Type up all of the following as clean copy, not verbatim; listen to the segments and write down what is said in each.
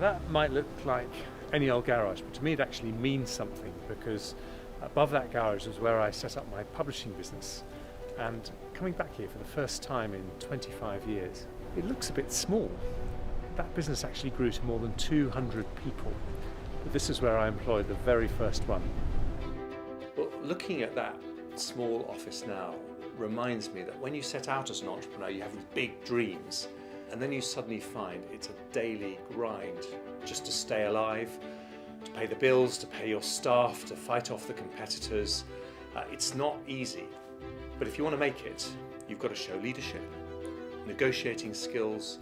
that might look like any old garage, but to me it actually means something, because above that garage was where I set up my publishing business. And coming back here for the first time in 25 years, it looks a bit small. That business actually grew to more than 200 people. But this is where I employed the very first one. Well, looking at that small office now reminds me that when you set out as an entrepreneur, you have these big dreams, and then you suddenly find it's a daily grind just to stay alive, to pay the bills, to pay your staff, to fight off the competitors. It's not easy, but if you want to make it, you've got to show leadership, negotiating skills,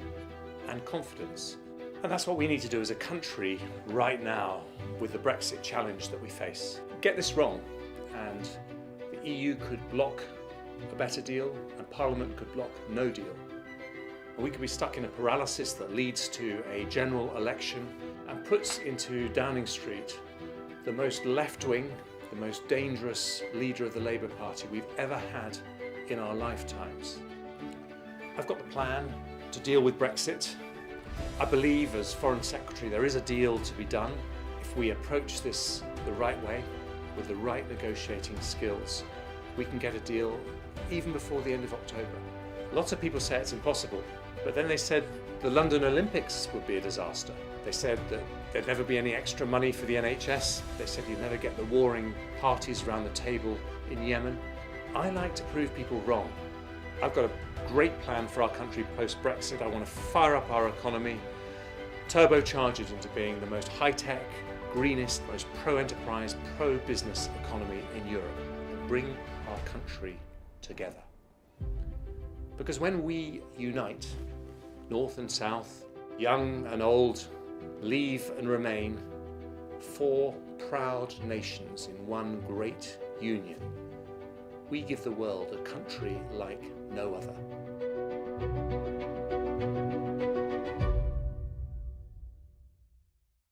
and confidence. And that's what we need to do as a country right now with the Brexit challenge that we face. Get this wrong, and the EU could block a better deal, and Parliament could block no deal. And we could be stuck in a paralysis that leads to a general election and puts into Downing Street the most left-wing, the most dangerous leader of the Labour Party we've ever had in our lifetimes. I've got the plan to deal with Brexit. I believe as Foreign Secretary there is a deal to be done if we approach this the right way, with the right negotiating skills. We can get a deal even before the end of October. Lots of people say it's impossible, but then they said the London Olympics would be a disaster. They said that there'd never be any extra money for the NHS. They said you'd never get the warring parties around the table in Yemen. I like to prove people wrong. I've got a great plan for our country post-Brexit. I want to fire up our economy, turbocharge it into being the most high-tech, greenest, most pro-enterprise, pro-business economy in Europe, and bring our country together. Because when we unite, North and South, young and old, leave and remain, four proud nations in one great union, we give the world a country like no other.